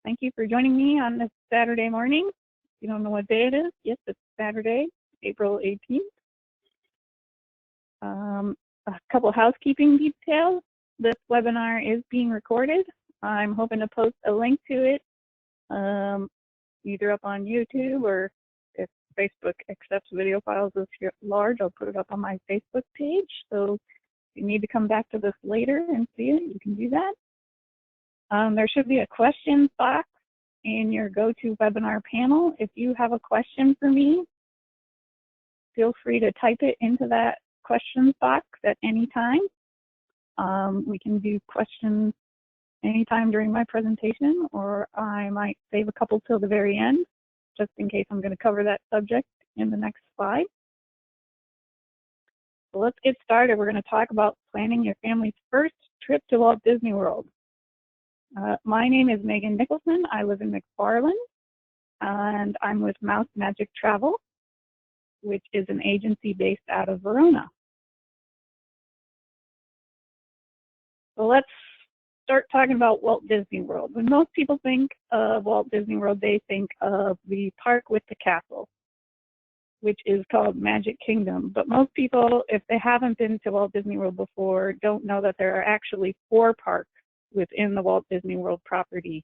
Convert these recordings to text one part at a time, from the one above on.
Thank you for joining me on this Saturday morning. If you don't know what day it is, yes, it's Saturday, April 18th. A couple housekeeping details. This webinar is being recorded. I'm hoping to post a link to it either up on YouTube, or if Facebook accepts video files this large, I'll put it up on my Facebook page. So if you need to come back to this later and see it, you can do that. There should be a questions box in your GoToWebinar panel. If you have a question for me, feel free to type it into that questions box at any time. We can do questions anytime during my presentation, or I might save a couple till the very end, just in case I'm going to cover that subject in the next slide. So let's get started. We're going to talk about planning your family's first trip to Walt Disney World. My name is Maeghan Nicholson. I live in McFarland, and I'm with Mouse Magic Travel, which is an agency based out of Verona. So let's start talking about Walt Disney World. When most people think of Walt Disney World, they think of the park with the castle, which is called Magic Kingdom. But most people, if they haven't been to Walt Disney World before, don't know that there are actually 4 parks within the Walt Disney World property.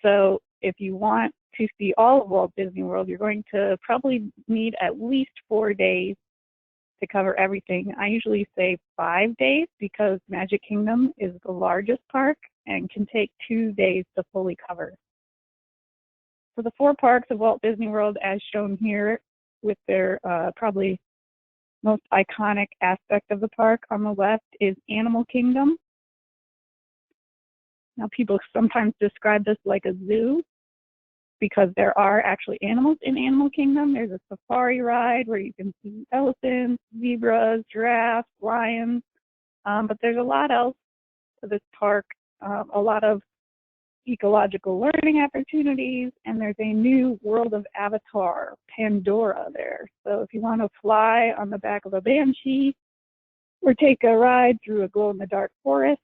So if you want to see all of Walt Disney World, you're going to probably need at least 4 days to cover everything. I usually say 5 days because Magic Kingdom is the largest park and can take 2 days to fully cover. So the 4 parks of Walt Disney World, as shown here, with their probably most iconic aspect of the park on the left, is Animal Kingdom. Now, people sometimes describe this like a zoo because there are actually animals in Animal Kingdom. There's a safari ride where you can see elephants, zebras, giraffes, lions, but there's a lot else to this park, a lot of ecological learning opportunities, and there's a new World of Avatar, Pandora, there. So if you want to fly on the back of a banshee or take a ride through a glow-in-the-dark forest,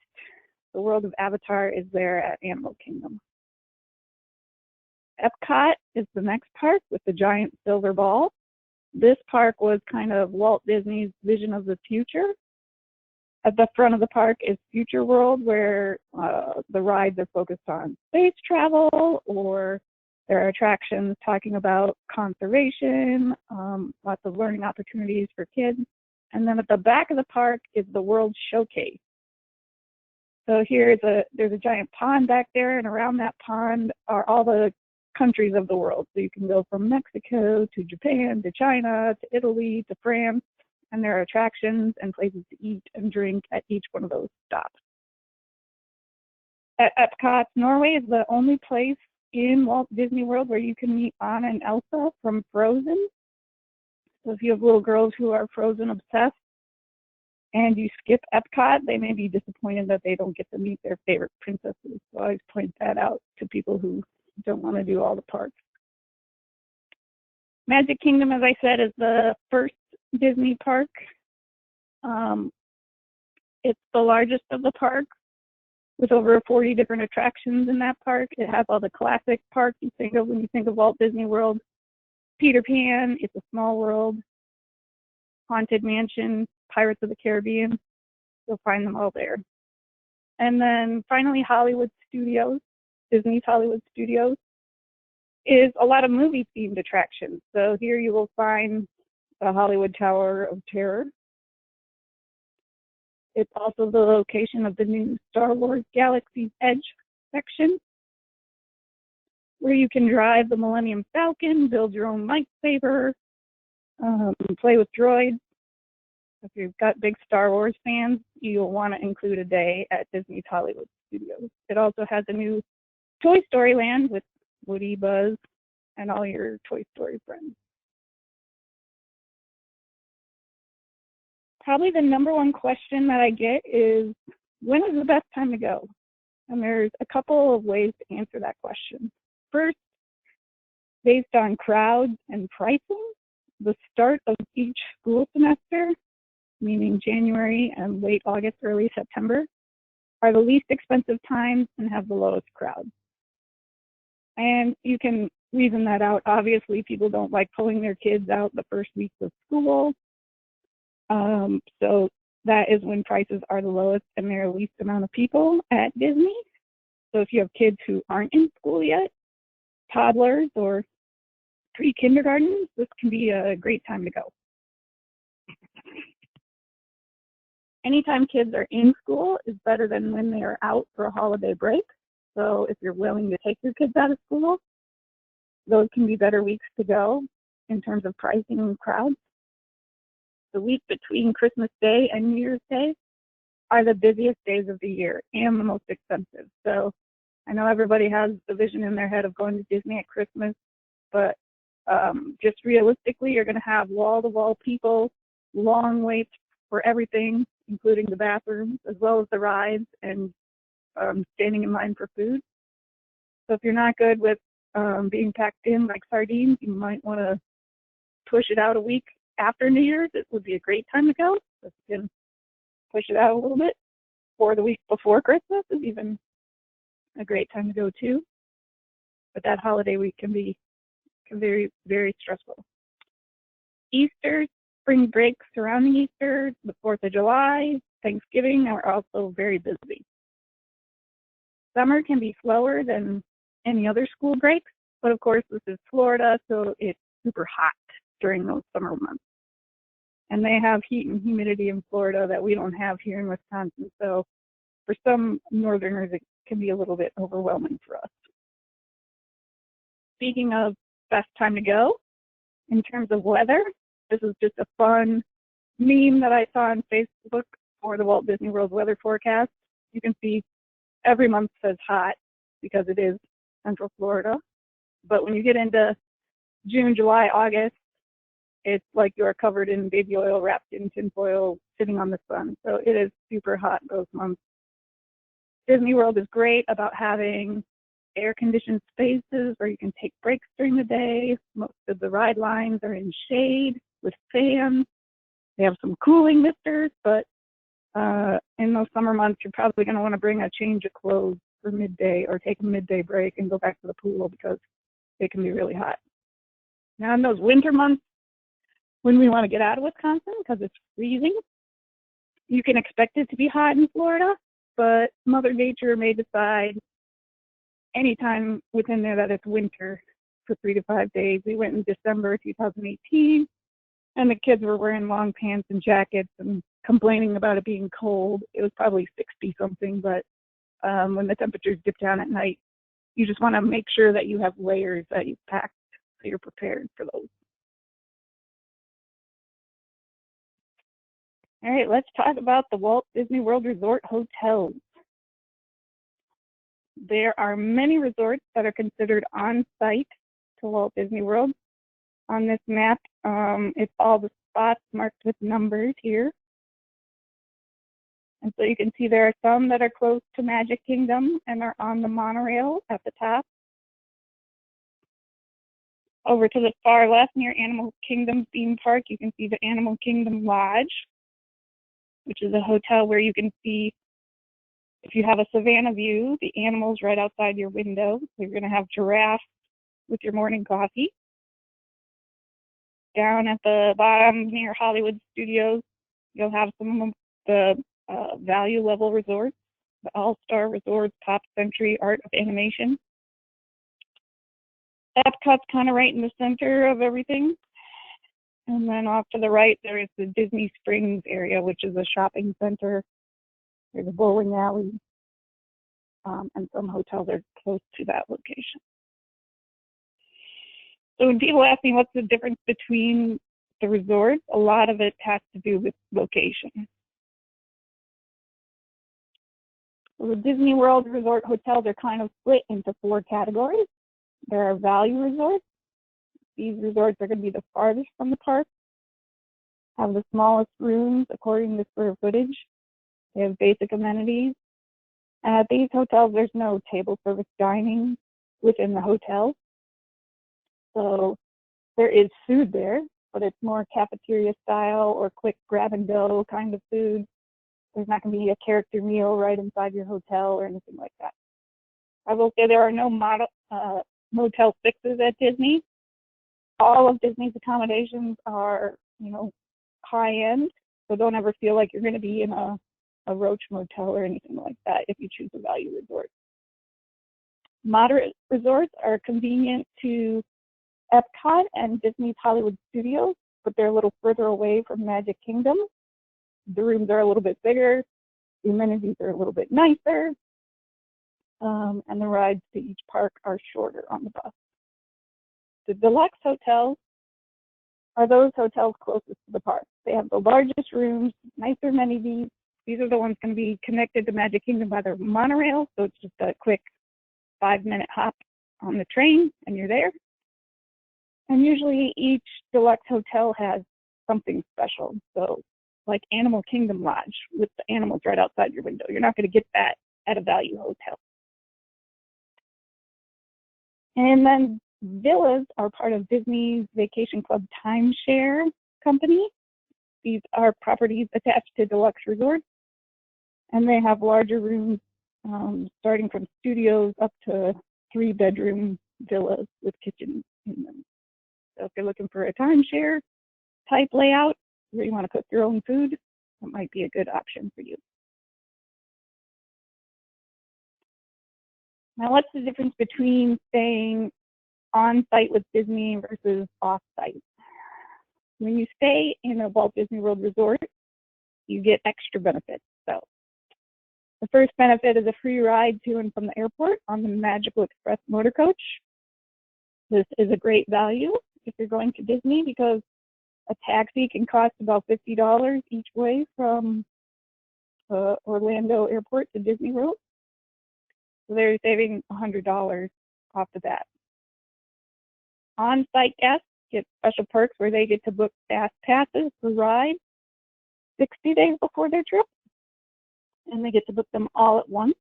the World of Avatar is there at Animal Kingdom. Epcot is the next park with the giant silver ball. This park was kind of Walt Disney's vision of the future. At the front of the park is Future World, where the rides are focused on space travel, or there are attractions talking about conservation, lots of learning opportunities for kids. And then at the back of the park is the World Showcase. So here there's a giant pond back there, and around that pond are all the countries of the world. So you can go from Mexico to Japan to China to Italy to France, and there are attractions and places to eat and drink at each one of those stops. At Epcot, Norway is the only place in Walt Disney World where you can meet Anna and Elsa from Frozen. So if you have little girls who are Frozen obsessed and you skip Epcot, they may be disappointed that they don't get to meet their favorite princesses. So I always point that out to people who don't want to do all the parks. Magic Kingdom, as I said, is the first Disney park. It's the largest of the parks with over 40 different attractions in that park. It has all the classic parks you think of when you think of Walt Disney World. Peter Pan, It's a Small World, Haunted Mansion, Pirates of the Caribbean. You'll find them all there. And then finally, Hollywood Studios, Disney's Hollywood Studios, is a lot of movie-themed attractions. So here you will find the Hollywood Tower of Terror. It's also the location of the new Star Wars Galaxy's Edge section, where you can drive the Millennium Falcon, build your own lightsaber, play with droids. If you've got big Star Wars fans, you'll want to include a day at Disney's Hollywood Studios. It also has a new Toy Story Land with Woody, Buzz, and all your Toy Story friends. Probably the #1 question that I get is, when is the best time to go? And there's a couple of ways to answer that question. First, based on crowds and pricing, the start of each school semester, meaning January and late August, early September, are the least expensive times and have the lowest crowds. And you can reason that out. Obviously, people don't like pulling their kids out the first week of school. So that is when prices are the lowest and there are least amount of people at Disney. So if you have kids who aren't in school yet, toddlers or pre-kindergarten, this can be a great time to go. Anytime kids are in school is better than when they are out for a holiday break. So if you're willing to take your kids out of school, those can be better weeks to go in terms of pricing and crowds. The week between Christmas Day and New Year's Day are the busiest days of the year and the most expensive. So I know everybody has the vision in their head of going to Disney at Christmas, but just realistically, you're going to have wall-to-wall people, long waits for everything, including the bathrooms, as well as the rides and standing in line for food. So if you're not good with being packed in like sardines, you might want to push it out a week after New Year's. It would be a great time to go. If you can push it out a little bit, or the week before Christmas is even a great time to go too. But that holiday week can be very, very stressful. Easter, spring break surrounding Easter, the 4th of July, Thanksgiving are also very busy. Summer can be slower than any other school breaks, but of course this is Florida, so it's super hot during those summer months. And they have heat and humidity in Florida that we don't have here in Wisconsin, so for some northerners it can be a little bit overwhelming for us. Speaking of best time to go, in terms of weather, this is just a fun meme that I saw on Facebook for the Walt Disney World weather forecast. You can see every month says hot because it is Central Florida. But when you get into June, July, August, it's like you're covered in baby oil, wrapped in tinfoil, sitting on the sun. So it is super hot those months. Disney World is great about having air-conditioned spaces where you can take breaks during the day. Most of the ride lines are in shade with fans. They have some cooling misters, but in those summer months, you're probably going to want to bring a change of clothes for midday or take a midday break and go back to the pool because it can be really hot. Now in those winter months, when we want to get out of Wisconsin because it's freezing, you can expect it to be hot in Florida, but Mother Nature may decide anytime within there that it's winter for 3 to 5 days. We went in December 2018, and the kids were wearing long pants and jackets and complaining about it being cold. It was probably 60 something, but when the temperatures dip down at night, you just want to make sure that you have layers that you've packed so you're prepared for those. All right, let's talk about the Walt Disney World Resort hotels. There are many resorts that are considered on-site to Walt Disney World. On this map, it's all the spots marked with numbers here. And so you can see there are some that are close to Magic Kingdom and are on the monorail at the top. Over to the far left near Animal Kingdom theme park, you can see the Animal Kingdom Lodge, which is a hotel where you can see, if you have a Savannah view, the animals right outside your window. So you're going to have giraffes with your morning coffee. Down at the bottom near Hollywood Studios, you'll have some of the value level resorts, the All-Star Resorts, Pop Century, Art of Animation. Epcot's kind of right in the center of everything. And then off to the right, there is the Disney Springs area, which is a shopping center. There's a bowling alley, and some hotels are close to that location. So when people ask me what's the difference between the resorts, a lot of it has to do with location. So the Disney World Resort hotels are kind of split into 4 categories. There are value resorts. These resorts are going to be the farthest from the park, have the smallest rooms according to square footage. They have basic amenities. And at these hotels, there's no table service dining within the hotel. So there is food there, but it's more cafeteria style or quick grab and go kind of food. There's not going to be a character meal right inside your hotel or anything like that. I will say there are no Motel 6s at Disney. All of Disney's accommodations are, high end, so don't ever feel like you're going to be in a Roach Motel or anything like that if you choose a value resort. Moderate resorts are convenient to Epcot and Disney's Hollywood Studios, but they're a little further away from Magic Kingdom. The rooms are a little bit bigger, the amenities are a little bit nicer, and the rides to each park are shorter on the bus. The deluxe hotels are those hotels closest to the park. They have the largest rooms, nicer amenities. These are the ones going to be connected to Magic Kingdom by the monorail, so it's just a quick 5-minute hop on the train and you're there. And usually each deluxe hotel has something special. So like Animal Kingdom Lodge with the animals right outside your window. You're not going to get that at a value hotel. And then villas are part of Disney's Vacation Club timeshare company. These are properties attached to deluxe resorts, and they have larger rooms starting from studios up to 3-bedroom villas with kitchens in them. So if you're looking for a timeshare type layout where you want to cook your own food, that might be a good option for you. Now, what's the difference between staying on-site with Disney versus off-site? When you stay in a Walt Disney World resort, you get extra benefits. So the first benefit is a free ride to and from the airport on the Magical Express motor coach. This is a great value if you're going to Disney because a taxi can cost about $50 each way from Orlando Airport to Disney World. So they're saving $100 off the bat. On-site guests get special perks where they get to book FastPasses for rides 60 days before their trip, and they get to book them all at once.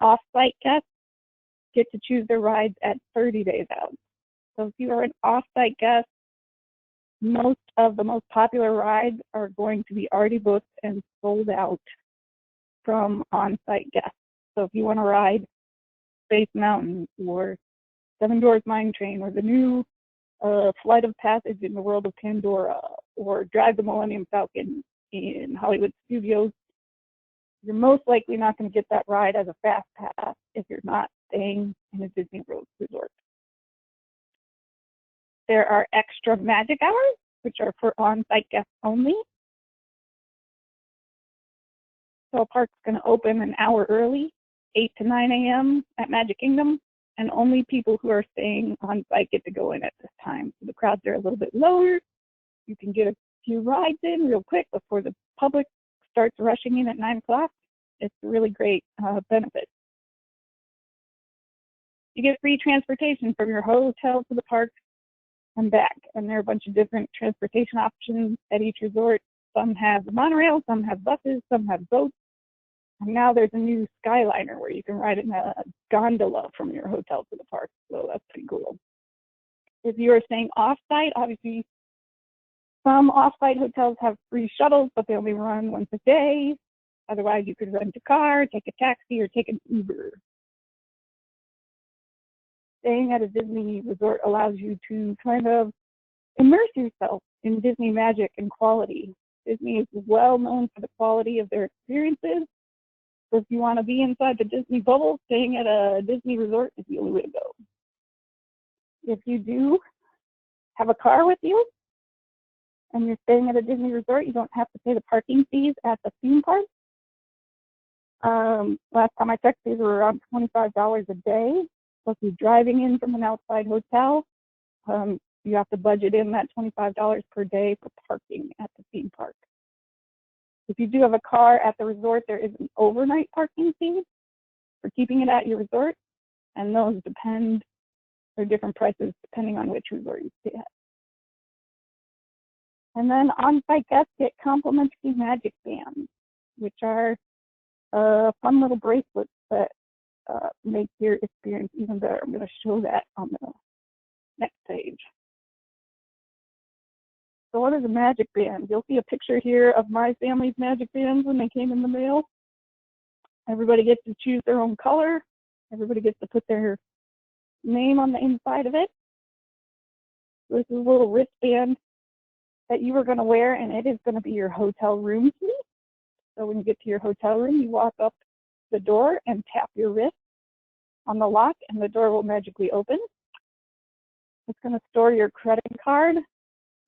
Off-site guests get to choose their rides at 30 days out. So if you are an off-site guest, most of the most popular rides are going to be already booked and sold out from on-site guests. So if you want to ride Space Mountain or Seven Dwarfs Mine Train or the new Flight of Passage in the World of Pandora or drive the Millennium Falcon in Hollywood Studios, you're most likely not going to get that ride as a fast pass if you're not staying in a Disney World resort. There are extra magic hours, which are for on-site guests only. So a park's going to open an hour early, 8 to 9 a.m. at Magic Kingdom, and only people who are staying on-site get to go in at this time. So the crowds are a little bit lower. You can get a few rides in real quick before the public starts rushing in at 9 o'clock. It's a really great benefit. You get free transportation from your hotel to the park and back. And there are a bunch of different transportation options at each resort. Some have the monorail, some have buses, some have boats. And now there's a new Skyliner where you can ride in a gondola from your hotel to the park. So that's pretty cool. If you are staying off-site, obviously some off-site hotels have free shuttles, but they only run once a day. Otherwise, you could rent a car, take a taxi, or take an Uber. Staying at a Disney resort allows you to kind of immerse yourself in Disney magic and quality. Disney is well known for the quality of their experiences. So if you want to be inside the Disney bubble, staying at a Disney resort is the only way to go. If you do have a car with you and you're staying at a Disney resort, you don't have to pay the parking fees at the theme park. Last time I checked, these were around $25 a day. So if you're driving in from an outside hotel, you have to budget in that $25 per day for parking at the theme park. If you do have a car at the resort, there is an overnight parking fee for keeping it at your resort, and those they're different prices depending on which resort you stay at. And then on-site guests get complimentary magic bands, which are fun little bracelets that make your experience even better. I'm going to show that on the next page. So what is a magic band? You'll see a picture here of my family's magic bands when they came in the mail. Everybody gets to choose their own color. Everybody gets to put their name on the inside of it. This is a little wristband that you are going to wear, and it is going to be your hotel room key. So when you get to your hotel room, you walk up the door and tap your wrist on the lock, and the door will magically open. It's going to store your credit card.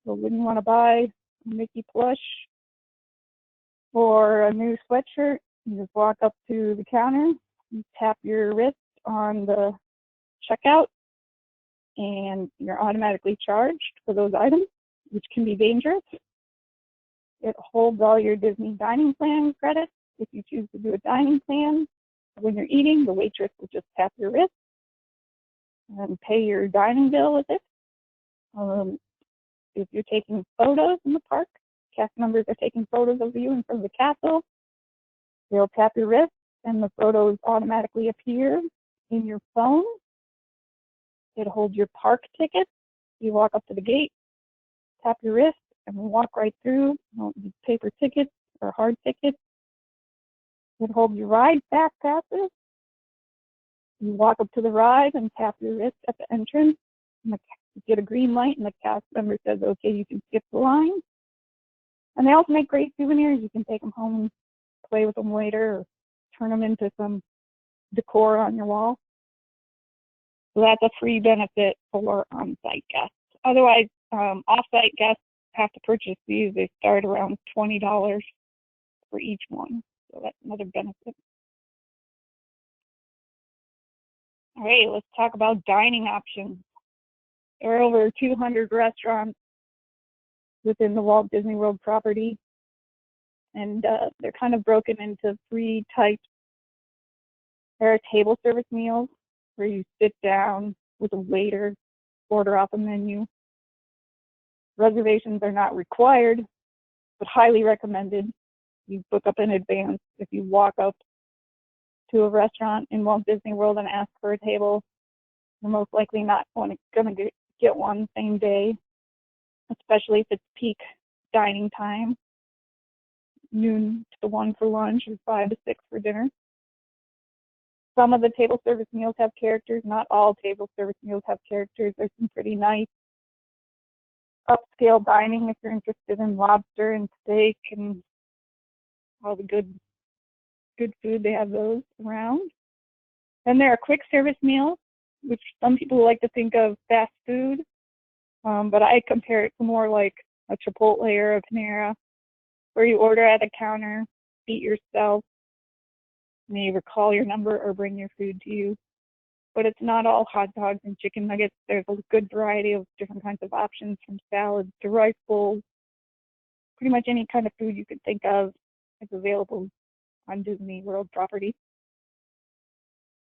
So when you want to buy a Mickey plush or a new sweatshirt, you just walk up to the counter, you tap your wrist on the checkout, and you're automatically charged for those items, which can be dangerous. It holds all your Disney dining plan credits. If you choose to do a dining plan, when you're eating, the waitress will just tap your wrist and pay your dining bill with it. If you're taking photos in the park, cast members are taking photos of you in front of the castle, they'll tap your wrist and the photos automatically appear in your phone. It holds your park tickets. You walk up to the gate, tap your wrist, and walk right through. Paper tickets or hard tickets. It holds your ride fast passes. You walk up to the ride and tap your wrist at the entrance. And you get a green light, and the cast member says, okay, you can skip the line. And they also make great souvenirs. You can take them home and play with them later, or turn them into some decor on your wall. So that's a free benefit for on-site guests. Otherwise, off-site guests have to purchase these. They start around $20 for each one. So that's another benefit. All right, let's talk about dining options. There are over 200 restaurants within the Walt Disney World property, and they're kind of broken into three types. There are table service meals where you sit down with a waiter, order off a menu. Reservations are not required, but highly recommended. You book up in advance. If you walk up to a restaurant in Walt Disney World and ask for a table, you're most likely not going to get one same day, especially if it's peak dining time, noon to 1 for lunch or 5 to 6 for dinner. Some of the table service meals have characters. Not all table service meals have characters. There's some pretty nice upscale dining if you're interested in lobster and steak and all the good food. They have those around. Then there are quick service meals, which some people like to think of fast food, but I compare it to more like a Chipotle or a Panera, where you order at a counter, eat yourself, and you either call your number or bring your food to you. But it's not all hot dogs and chicken nuggets. There's a good variety of different kinds of options, from salads to rice bowls. Pretty much any kind of food you could think of is available on Disney World property.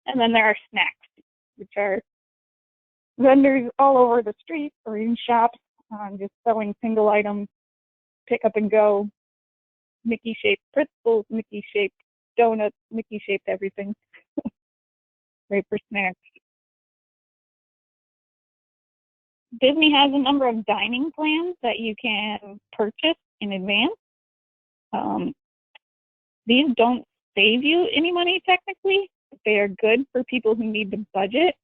And then there are snacks, which are vendors all over the street or in shops, just selling single items, pick up and go, Mickey-shaped pretzels, Mickey-shaped donuts, Mickey-shaped everything. Great for snacks. Disney has a number of dining plans that you can purchase in advance. These don't save you any money technically, but they are good for people who need to budget,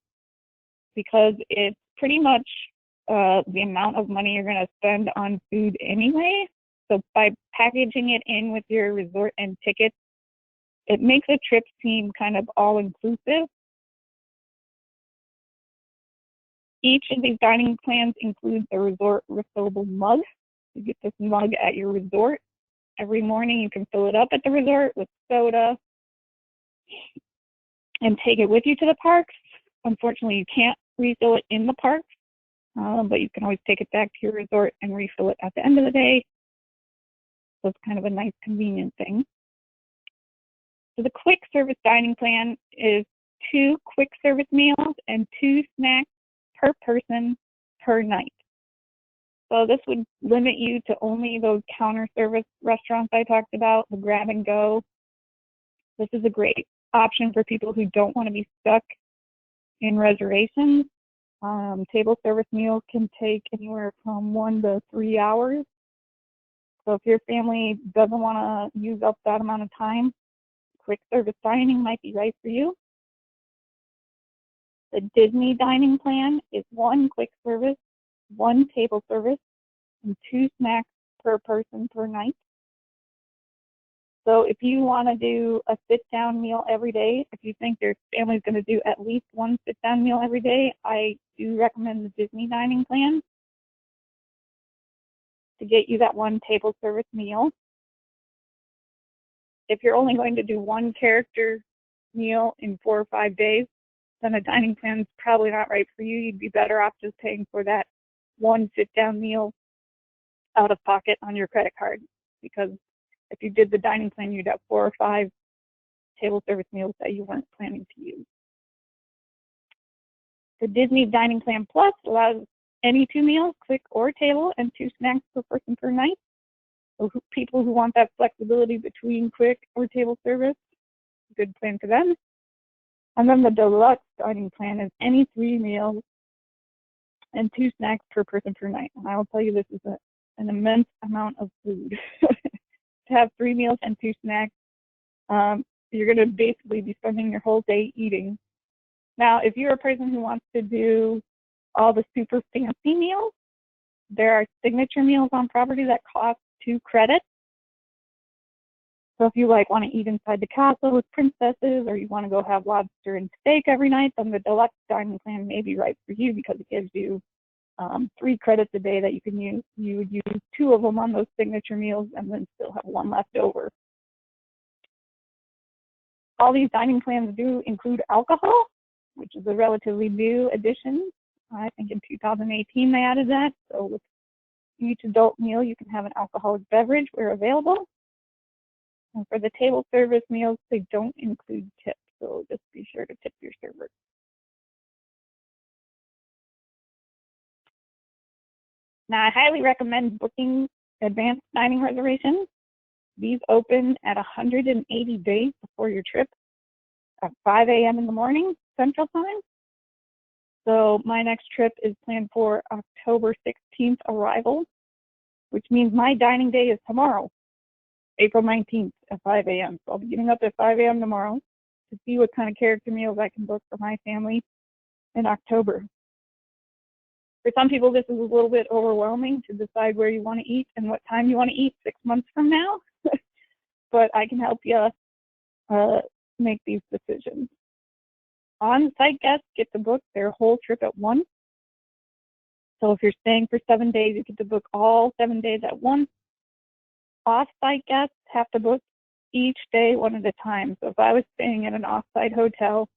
because it's pretty much the amount of money you're going to spend on food anyway. So by packaging it in with your resort and tickets, it makes a trip seem kind of all-inclusive. Each of these dining plans includes a resort refillable mug. You get this mug at your resort. Every morning you can fill it up at the resort with soda and take it with you to the parks. Unfortunately, you can't refill it in the parks, but you can always take it back to your resort and refill it at the end of the day. So it's kind of a nice, convenient thing. So the quick service dining plan is 2 quick service meals and 2 snacks per person per night. So this would limit you to only those counter service restaurants I talked about, the grab and go. This is a great option for people who don't want to be stuck in reservations. Table service meals can take anywhere from 1 to 3 hours. So if your family doesn't want to use up that amount of time, quick service dining might be right for you. The Disney dining plan is 1 quick service, 1 table service, and 2 snacks per person per night. So if you want to do a sit-down meal every day, if you think your family's going to do at least 1 sit-down meal every day, I do recommend the Disney dining plan to get you that 1 table service meal. If you're only going to do 1 character meal in 4 or 5 days, then a dining plan is probably not right for you. You'd be better off just paying for that 1 sit-down meal out of pocket on your credit card, because if you did the dining plan, you'd have 4 or 5 table service meals that you weren't planning to use. The Disney Dining Plan Plus allows any 2 meals, quick or table, and 2 snacks per person per night. So people who want that flexibility between quick or table service, good plan for them. And then the Deluxe Dining Plan is any 3 meals and 2 snacks per person per night. And I will tell you, this is an immense amount of food. To have 3 meals and 2 snacks, you're going to basically be spending your whole day eating. Now, if you're a person who wants to do all the super fancy meals, there are signature meals on property that cost 2 credits. So if you want to eat inside the castle with princesses, or you want to go have lobster and steak every night, then the Deluxe Dining Plan may be right for you, because it gives you 3 credits a day that you can use. You would use 2 of them on those signature meals and then still have 1 left over. All these dining plans do include alcohol, which is a relatively new addition. I think in 2018 they added that. So with each adult meal, you can have an alcoholic beverage where available. And for the table service meals, they don't include tips, so just be sure to tip your server. Now, I highly recommend booking advanced dining reservations. These open at 180 days before your trip at 5 a.m. in the morning, Central Time. So my next trip is planned for October 16th arrival, which means my dining day is tomorrow, April 19th at 5 a.m. So I'll be getting up at 5 a.m. tomorrow to see what kind of character meals I can book for my family in October. For some people, this is a little bit overwhelming to decide where you want to eat and what time you want to eat 6 months from now, but I can help you make these decisions. On-site guests get to book their whole trip at once. So if you're staying for 7 days, you get to book all 7 days at once. Off-site guests have to book each day one at a time. So if I was staying at an off-site hotel,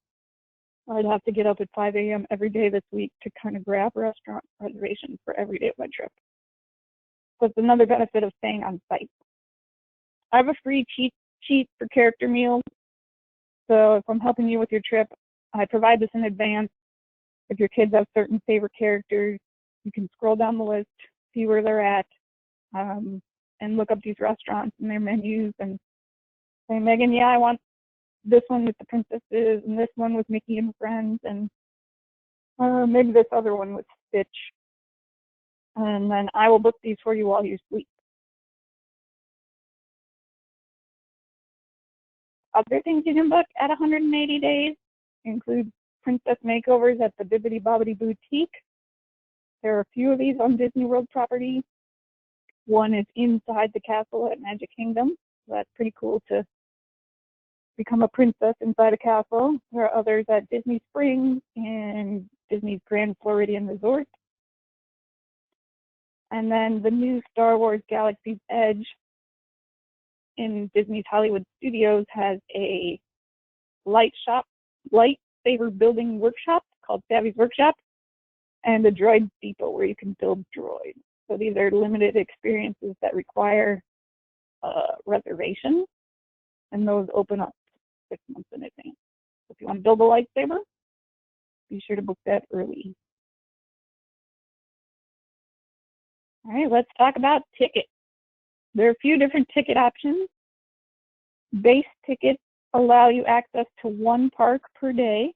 I'd have to get up at 5 a.m. every day this week to kind of grab restaurant reservations for every day of my trip. So it's another benefit of staying on site. I have a free cheat sheet for character meals. So if I'm helping you with your trip, I provide this in advance. If your kids have certain favorite characters, you can scroll down the list, see where they're at, and look up these restaurants and their menus and say, Megan, yeah, I want this one with the princesses and this one with Mickey and Friends, and maybe this other one with Stitch. And then I will book these for you while you sleep. Other things you can book at 180 days include princess makeovers at the Bibbidi Bobbidi Boutique. There are a few of these on Disney World property. One is inside the castle at Magic Kingdom. So that's pretty cool to become a princess inside a castle. There are others at Disney Springs and Disney's Grand Floridian Resort. And then the new Star Wars Galaxy's Edge in Disney's Hollywood Studios has a lightsaber building workshop called Savvy's Workshop, and a droid depot where you can build droids. So these are limited experiences that require reservations, and those open up 6 months in advance. So if you want to build a lightsaber, be sure to book that early. All right, let's talk about tickets. There are a few different ticket options. Base tickets allow you access to 1 park per day.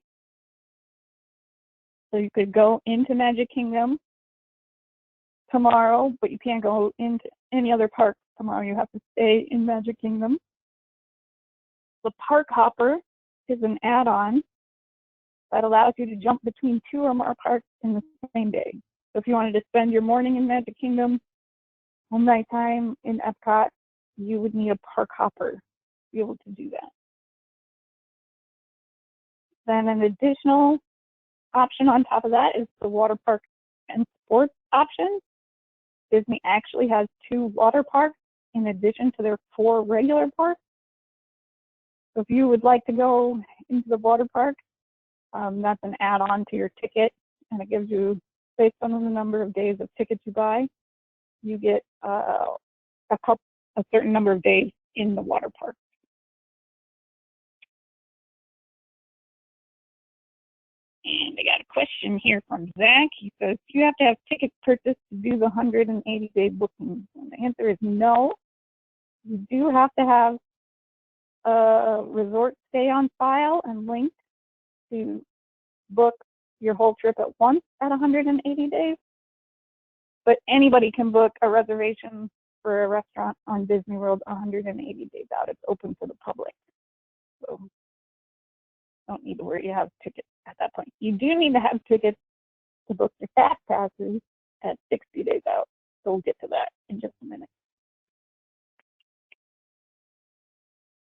So you could go into Magic Kingdom tomorrow, but you can't go into any other park tomorrow. You have to stay in Magic Kingdom. The Park Hopper is an add-on. that allows you to jump between 2 or more parks in the same day. So if you wanted to spend your morning in Magic Kingdom or nighttime in Epcot, you would need a park hopper to be able to do that. Then an additional option on top of that is the water park and sports option. Disney actually has 2 water parks in addition to their 4 regular parks. So if you would like to go into the water park, that's an add-on to your ticket, and it gives you, based on the number of days of tickets you buy, you get a certain number of days in the water park. And I got a question here from Zach. He says, do you have to have tickets purchased to do the 180-day booking? And the answer is no. You do have to have a resort stay on file and linked to book your whole trip at once at 180 days. But anybody can book a reservation for a restaurant on Disney World 180 days out. It's open to the public. So don't need to worry you have tickets at that point. You do need to have tickets to book your fast passes at 60 days out. So we'll get to that in just a minute.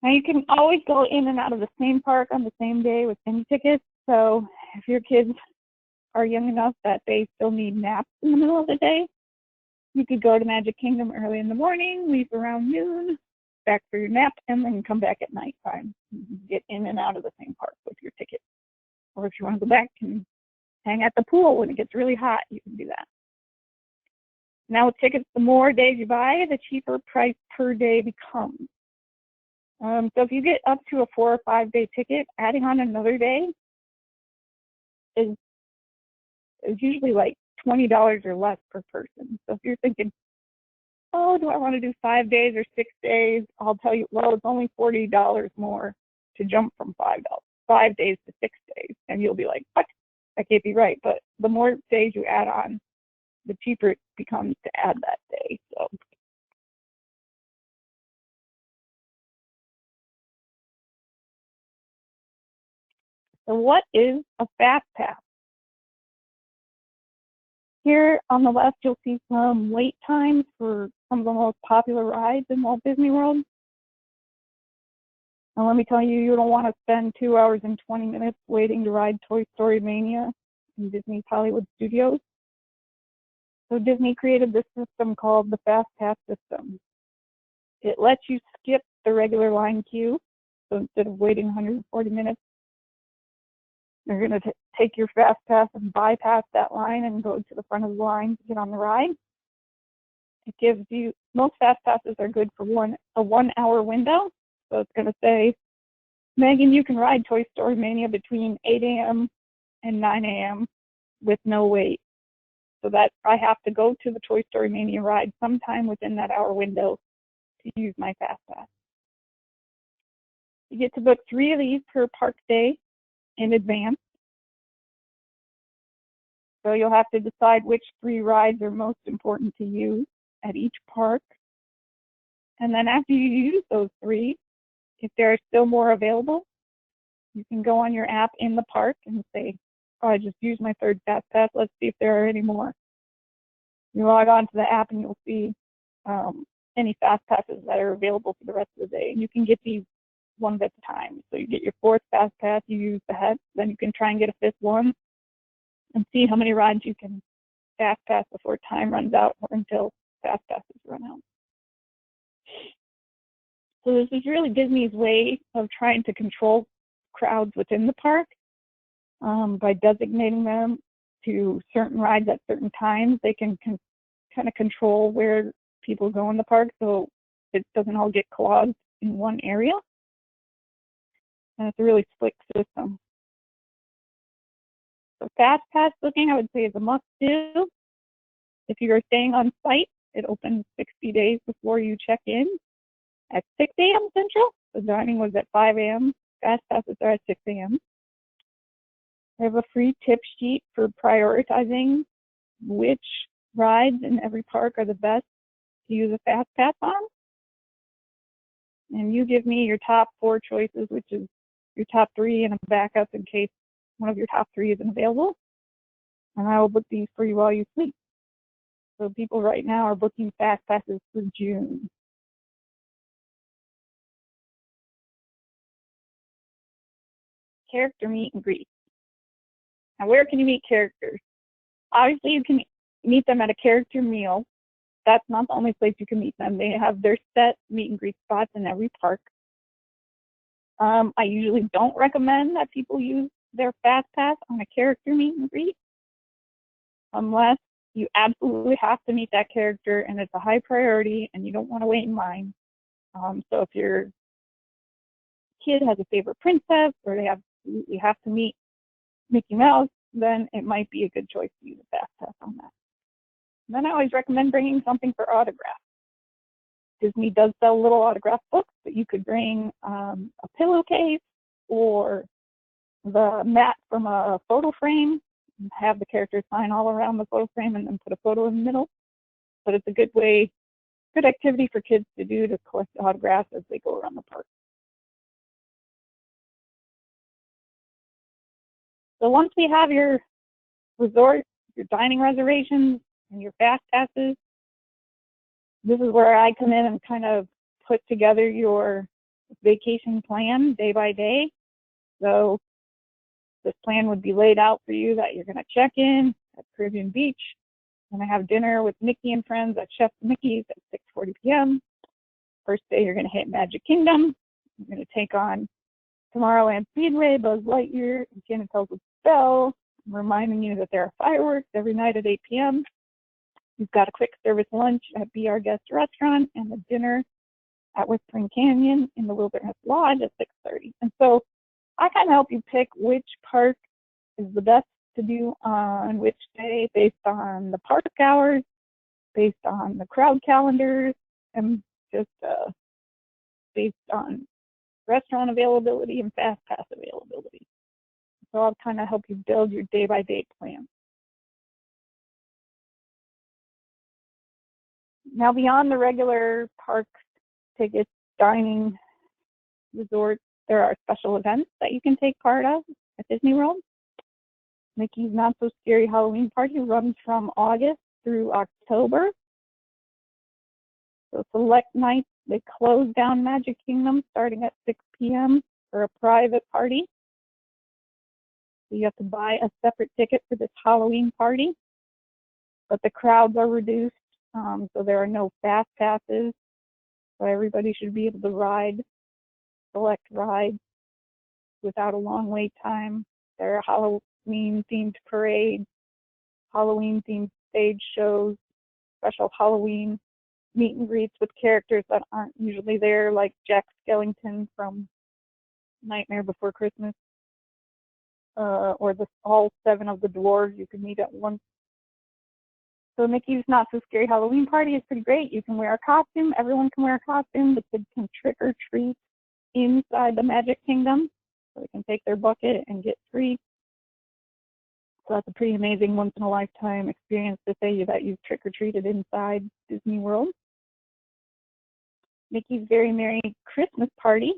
Now you can always go in and out of the same park on the same day with any tickets. So if your kids are young enough that they still need naps in the middle of the day, you could go to Magic Kingdom early in the morning, leave around noon, back for your nap, and then come back at nighttime. Get in and out of the same park with your ticket. Or if you want to go back and hang at the pool when it gets really hot, you can do that. Now with tickets, the more days you buy, the cheaper price per day becomes. So if you get up to a 4 or 5 day ticket, adding on another day is usually like $20 or less per person. So if you're thinking, oh, do I want to do 5 days or 6 days? I'll tell you, well, it's only $40 more to jump from 5 days to 6 days. And you'll be like, what? That can't be right. But the more days you add on, the cheaper it becomes to add that day. So what is a FastPass? Here on the left, you'll see some wait times for some of the most popular rides in Walt Disney World. And let me tell you, you don't want to spend 2 hours and 20 minutes waiting to ride Toy Story Mania in Disney's Hollywood Studios. So Disney created this system called the FastPass system. It lets you skip the regular line queue. So instead of waiting 140 minutes, you're going to take your FastPass and bypass that line and go to the front of the line to get on the ride. It gives you, most FastPasses are good for a 1 hour window. So it's going to say, Megan, you can ride Toy Story Mania between 8 a.m. and 9 a.m. with no wait. So that I have to go to the Toy Story Mania ride sometime within that hour window to use my FastPass. You get to book 3 of these per park day in advance. So you'll have to decide which 3 rides are most important to you at each park. And then after you use those 3, if there are still more available, you can go on your app in the park and say, oh, I just used my 3rd FastPass. Let's see if there are any more. You log on to the app and you'll see any FastPasses that are available for the rest of the day. And you can get these one at a time. So you get your 4th FastPass, you use the head, then you can try and get a 5th one and see how many rides you can FastPass before time runs out or until FastPasses run out. So this is really Disney's way of trying to control crowds within the park by designating them to certain rides at certain times. They can kind of control where people go in the park so it doesn't all get clogged in one area. And it's a really slick system. So FastPass booking, I would say, is a must-do. If you are staying on site, it opens 60 days before you check in at 6 a.m. Central. The dining was at 5 a.m. FastPasses are at 6 a.m. I have a free tip sheet for prioritizing which rides in every park are the best to use a FastPass on. And you give me your top 4 choices, which is your top 3 and a backup in case one of your top 3 isn't available, and I will book these for you while you sleep. So people right now are booking FastPasses for June. Character meet and greet. Now, where can you meet characters? Obviously, you can meet them at a character meal. That's not the only place you can meet them. They have their set meet and greet spots in every park. I usually don't recommend that people use their FastPass on a character meet and greet unless you absolutely have to meet that character and it's a high priority and you don't want to wait in line. So if your kid has a favorite princess or they absolutely have to meet Mickey Mouse, then it might be a good choice to use a FastPass on that. And then I always recommend bringing something for autographs. Disney does sell little autograph books, but you could bring a pillowcase or the mat from a photo frame and have the characters sign all around the photo frame and then put a photo in the middle. But it's a good activity for kids to do to collect autographs as they go around the park. So once we have your resort, your dining reservations, and your fast passes, this is where I come in and kind of put together your vacation plan day by day. So this plan would be laid out for you that you're going to check in at Caribbean Beach. You're going to have dinner with Mickey and friends at Chef Mickey's at 6:40 p.m. First day, you're going to hit Magic Kingdom. You're going to take on Tomorrowland Speedway, Buzz Lightyear, and Santa Claus with Belle. I'm reminding you that there are fireworks every night at 8 p.m. You've got a quick service lunch at Be Our Guest restaurant and a dinner at Whispering Canyon in the Wilderness Lodge at 6:30. And so I kind of help you pick which park is the best to do on which day based on the park hours, based on the crowd calendars, and just based on restaurant availability and fast pass availability. So I'll kind of help you build your day-by-day plan. Now, beyond the regular park tickets, dining, resorts, there are special events that you can take part of at Disney World. Mickey's Not So Scary Halloween Party runs from August through October. So select nights, they close down Magic Kingdom starting at 6 p.m. for a private party. So you have to buy a separate ticket for this Halloween party, but the crowds are reduced, so there are no fast passes. So everybody should be able to select rides without a long wait time. There are Halloween-themed parades, Halloween-themed stage shows, special Halloween meet and greets with characters that aren't usually there, like Jack Skellington from Nightmare Before Christmas, or all 7 of the dwarves you can meet at once. So Mickey's Not So Scary Halloween Party is pretty great. You can wear a costume. Everyone can wear a costume. The kids can trick or treat inside the Magic Kingdom. So they can take their bucket and get treats. So that's a pretty amazing once-in-a-lifetime experience to say that you've trick-or-treated inside Disney World. Mickey's Very Merry Christmas Party.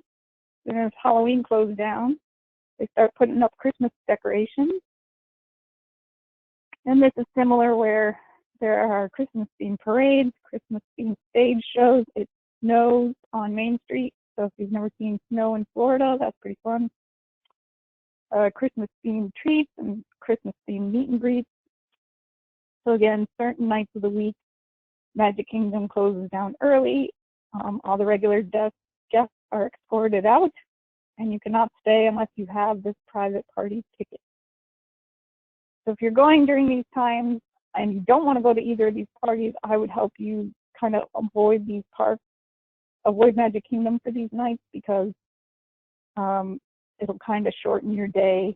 Then as Halloween closed down, they start putting up Christmas decorations. And this is similar where there are Christmas-themed parades, Christmas-themed stage shows. It snows on Main Street. So if you've never seen snow in Florida, that's pretty fun. Christmas-themed treats and Christmas-themed meet and greets. So again, certain nights of the week, Magic Kingdom closes down early. All the regular guests are escorted out, and you cannot stay unless you have this private party ticket. So if you're going during these times and you don't want to go to either of these parties, I would help you kind of avoid these parks, avoid Magic Kingdom for these nights, because it'll kind of shorten your day,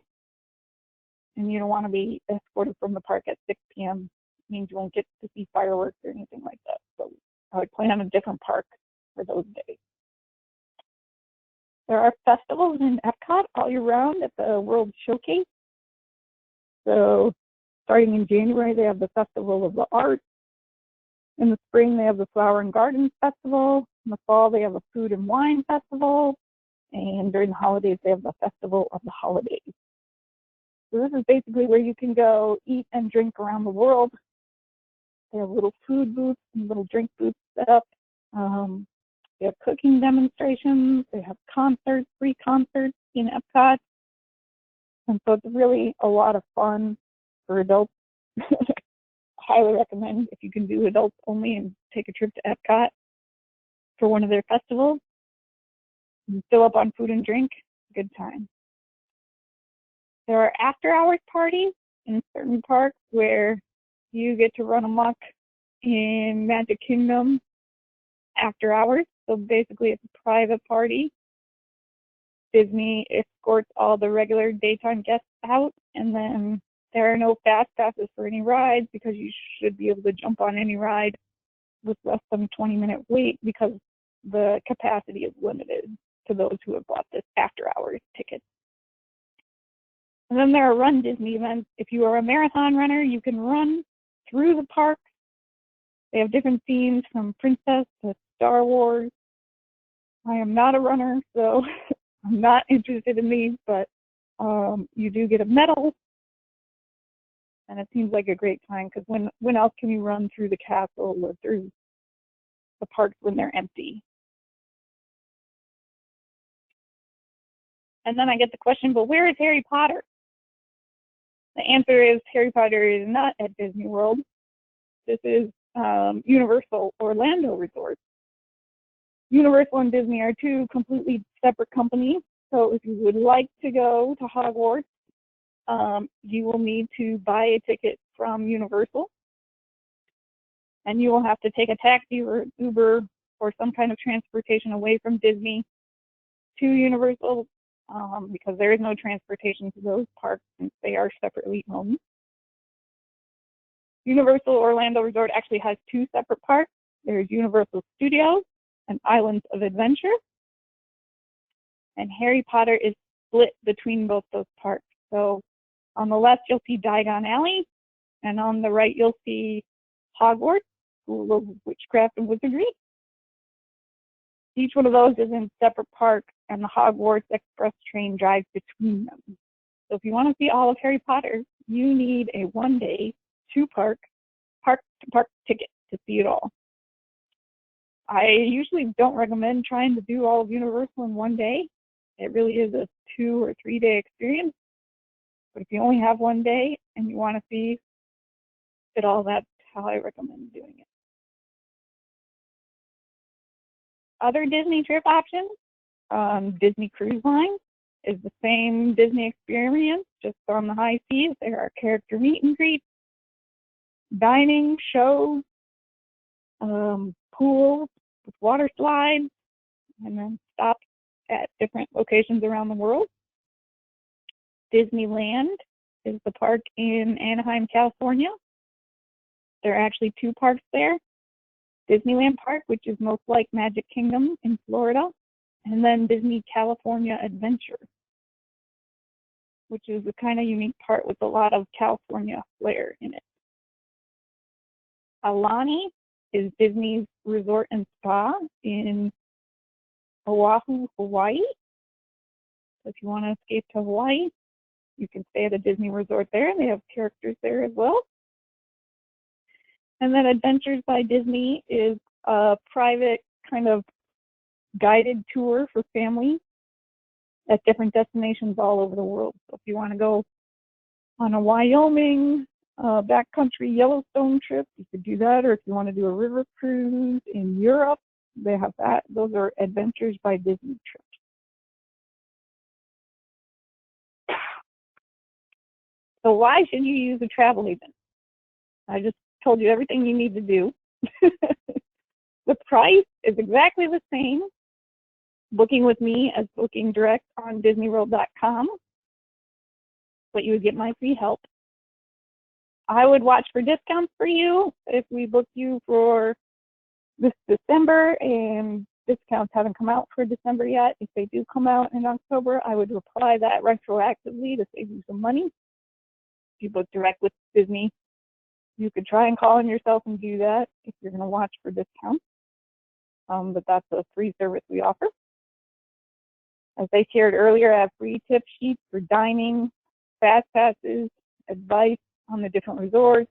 and you don't want to be escorted from the park at 6 p.m. It means you won't get to see fireworks or anything like that. So I would plan a different park for those days. There are festivals in Epcot all year round at the World Showcase. So starting in January, they have the Festival of the Arts. In the spring, they have the Flower and Gardens Festival. In the fall, they have a Food and Wine Festival. And during the holidays, they have the Festival of the Holidays. So this is basically where you can go eat and drink around the world. They have little food booths and little drink booths set up. They have cooking demonstrations. They have concerts, free concerts in Epcot. And so it's really a lot of fun for adults. Highly recommend if you can do adults only and take a trip to Epcot for one of their festivals. You fill up on food and drink, good time. There are after-hours parties in certain parks where you get to run amok in Magic Kingdom after hours. So basically it's a private party. Disney escorts all the regular daytime guests out, and then there are no fast passes for any rides because you should be able to jump on any ride with less than a 20-minute wait because the capacity is limited to those who have bought this after hours ticket. And then there are Run Disney events. If you are a marathon runner, you can run through the park. They have different themes from Princess to Star Wars. I am not a runner, so I'm not interested in these, but you do get a medal. And it seems like a great time because when else can you run through the castle or through the parks when they're empty? And then I get the question, but where is Harry Potter? The answer is Harry Potter is not at Disney World. This is Universal Orlando Resort. Universal and Disney are two completely separate companies. So if you would like to go to Hogwarts, you will need to buy a ticket from Universal. And you will have to take a taxi or Uber or some kind of transportation away from Disney to Universal because there is no transportation to those parks since they are separately owned. Universal Orlando Resort actually has two separate parks. There's Universal Studios and Islands of Adventure. And Harry Potter is split between both those parks. So on the left, you'll see Diagon Alley, and on the right, you'll see Hogwarts, School of Witchcraft and Wizardry. Each one of those is in separate parks, and the Hogwarts Express train drives between them. So if you want to see all of Harry Potter, you need a one-day, park-to-park ticket to see it all. I usually don't recommend trying to do all of Universal in one day. It really is a 2 or 3 day experience. But if you only have one day and you want to see it all, that's how I recommend doing it. Other Disney trip options, Disney Cruise Line is the same Disney experience, just on the high seas. There are character meet and greets, dining, shows, pools with water slides, and then stops at different locations around the world. Disneyland is the park in Anaheim, California. There are actually two parks there. Disneyland Park, which is most like Magic Kingdom in Florida, and then Disney California Adventure, which is a kind of unique part with a lot of California flair in it. Aulani is Disney's resort and spa in Oahu, Hawaii. So if you want to escape to Hawaii, you can stay at a Disney resort there. They have characters there as well. And then Adventures by Disney is a private kind of guided tour for families at different destinations all over the world. So if you want to go on a Wyoming backcountry Yellowstone trip, you could do that. Or if you want to do a river cruise in Europe, they have that. Those are Adventures by Disney trips. So why should you use a travel agent? I just told you everything you need to do. The price is exactly the same booking with me as booking direct on DisneyWorld.com, but you would get my free help. I would watch for discounts for you if we book you for this December and discounts haven't come out for December yet. If they do come out in October, I would apply that retroactively to save you some money. If you book direct with Disney, you could try and call in yourself and do that if you're going to watch for discounts. But that's a free service we offer. As I shared earlier, I have free tip sheets for dining, FastPasses, advice on the different resorts,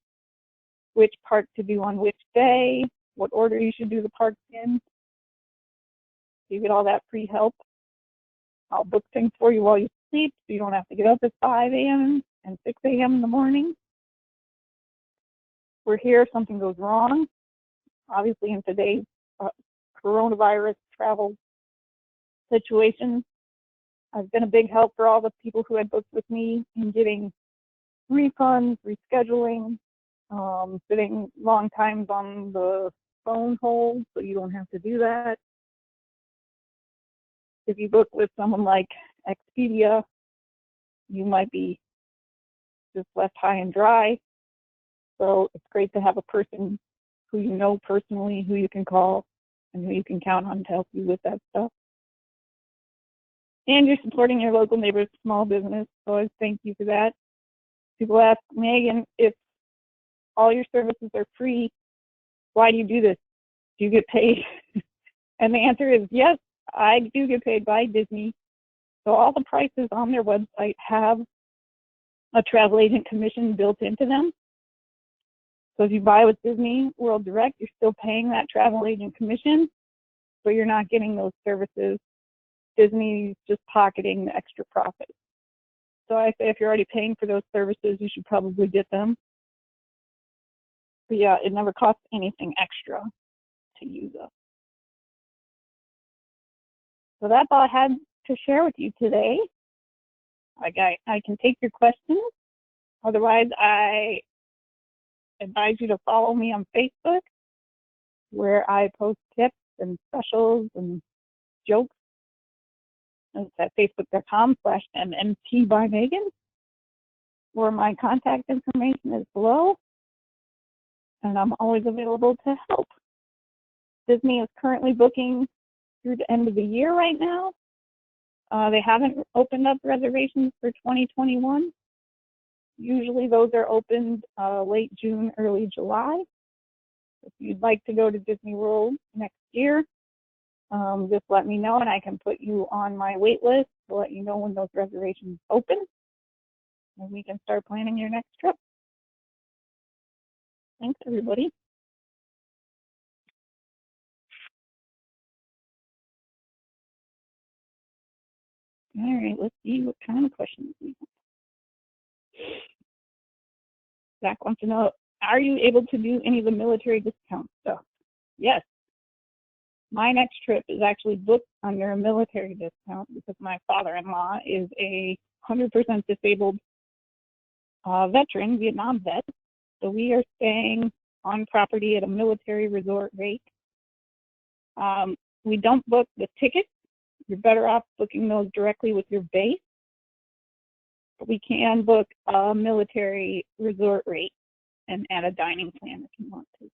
which park to do on which day, what order you should do the parks in. You get all that free help. I'll book things for you while you sleep, so you don't have to get up at 5 a.m. and 6 a.m. in the morning. We're here if something goes wrong. Obviously, in today's coronavirus travel situation, I've been a big help for all the people who had booked with me in getting refunds, rescheduling, sitting long times on the phone hold, so you don't have to do that. If you book with someone like Expedia, you might be just left high and dry. So it's great to have a person who you know personally, who you can call, and who you can count on to help you with that stuff. And you're supporting your local neighbor's small business, so I thank you for that. People ask, Megan, if all your services are free, why do you do this? Do you get paid? And the answer is yes, I do get paid by Disney. So all the prices on their website have a travel agent commission built into them. So if you buy with Disney World Direct, you're still paying that travel agent commission, but you're not getting those services. Disney's just pocketing the extra profit. So I say if you're already paying for those services, you should probably get them. But yeah, it never costs anything extra to use us. So that's all I had to share with you today. I can take your questions. Otherwise, I advise you to follow me on Facebook, where I post tips and specials and jokes. It's at facebook.com/MMT by Megan, where my contact information is below, and I'm always available to help. Disney is currently booking through the end of the year right now. They haven't opened up reservations for 2021. Usually those are opened late June, early July. If you'd like to go to Disney World next year, just let me know and I can put you on my wait list to let you know when those reservations open, and we can start planning your next trip. Thanks, everybody. All right, let's see what kind of questions we have. Zach wants to know, are you able to do any of the military discount stuff? Yes. My next trip is actually booked under a military discount because my father-in-law is a 100% disabled veteran, Vietnam vet. So we are staying on property at a military resort rate. We don't book the tickets. You're better off booking those directly with your base. But we can book a military resort rate and add a dining plan if you want to.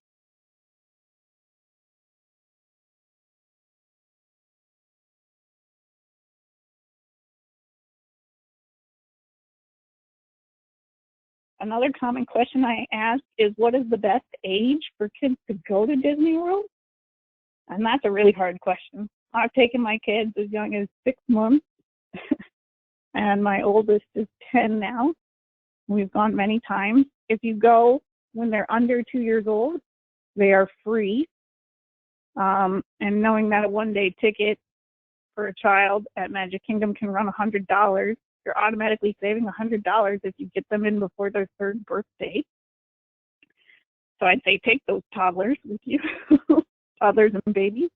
Another common question I ask is, what is the best age for kids to go to Disney World? And that's a really hard question. I've taken my kids as young as 6 months, and my oldest is 10 now. We've gone many times. If you go when they're under 2 years old, they are free. And knowing that a one-day ticket for a child at Magic Kingdom can run $100, you're automatically saving $100 if you get them in before their 3rd birthday. So I'd say take those toddlers with you, toddlers and babies.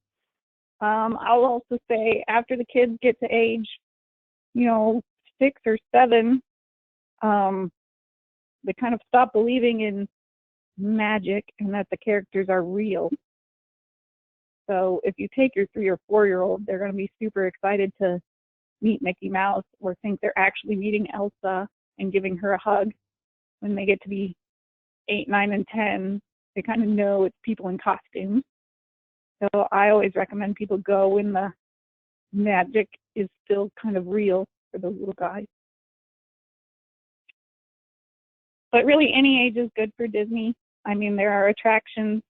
I'll also say after the kids get to age, 6 or 7, they kind of stop believing in magic and that the characters are real. So if you take your 3 or 4-year-old, they're going to be super excited to meet Mickey Mouse or think they're actually meeting Elsa and giving her a hug. When they get to be 8, 9, and 10, they kind of know it's people in costumes. So I always recommend people go when the magic is still kind of real for those little guys. But really, any age is good for Disney. I mean, there are attractions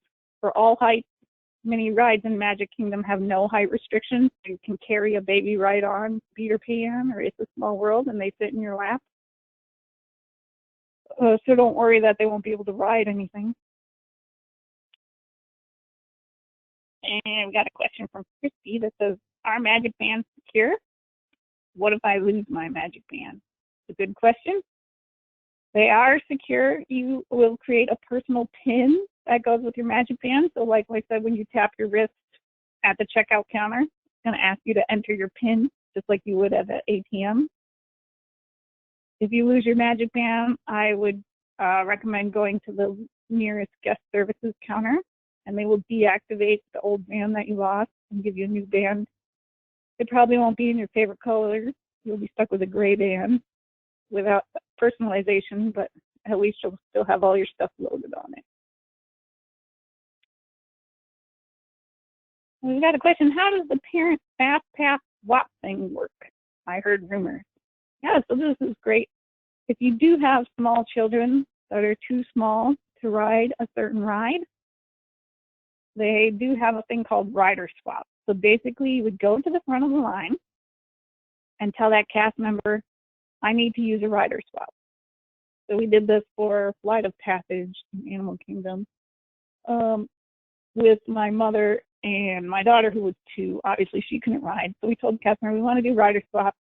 for all heights. Many rides in Magic Kingdom have no height restrictions. You can carry a baby right on Peter Pan or It's a Small World, and they sit in your lap. So don't worry that they won't be able to ride anything. And we got a question from Christy that says, are magic bands secure? What if I lose my magic band? It's a good question. They are secure. You will create a personal PIN that goes with your magic band. So like I said, when you tap your wrist at the checkout counter, it's going to ask you to enter your PIN just like you would at an ATM. If you lose your magic band, I would recommend going to the nearest guest services counter, and they will deactivate the old band that you lost and give you a new band. It probably won't be in your favorite color. You'll be stuck with a gray band without personalization, but at least you'll still have all your stuff loaded on it. We've got a question, how does the parent FastPass swap thing work? I heard rumors. Yeah, so this is great. If you do have small children that are too small to ride a certain ride, they do have a thing called rider swap. So basically, you would go to the front of the line and tell that cast member, I need to use a rider swap. So we did this for Flight of Passage in Animal Kingdom with my mother and my daughter, who was 2. Obviously, she couldn't ride. So we told the cast member, we want to do rider swap.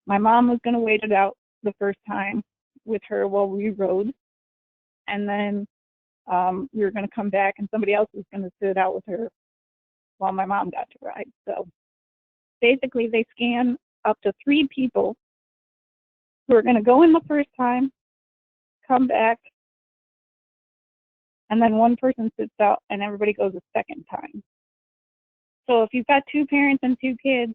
My mom was going to wait it out the first time with her while we rode. And then we were going to come back and somebody else was going to sit out with her while my mom got to ride. So basically, they scan up to 3 people who are going to go in the first time, come back, and then one person sits out and everybody goes a second time. So if you've got 2 parents and 2 kids,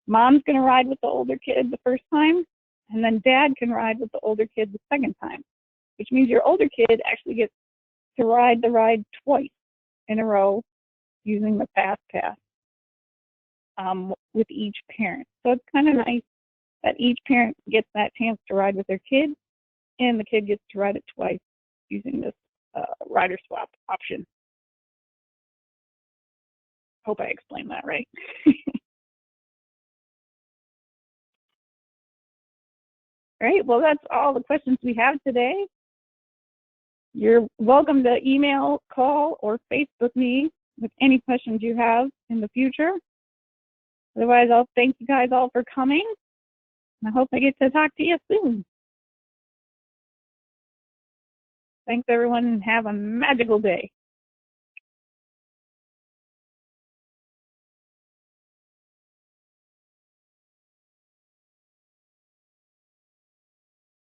mom's going to ride with the older kid the first time, and then dad can ride with the older kid the second time, which means your older kid actually gets to ride the ride twice in a row using the FastPass with each parent. So it's kind of nice that each parent gets that chance to ride with their kid, and the kid gets to ride it twice using this rider swap option. Hope I explained that right. All right, well, that's all the questions we have today. You're welcome to email, call, or Facebook me with any questions you have in the future. Otherwise, I'll thank you guys all for coming, and I hope I get to talk to you soon. Thanks, everyone, and have a magical day.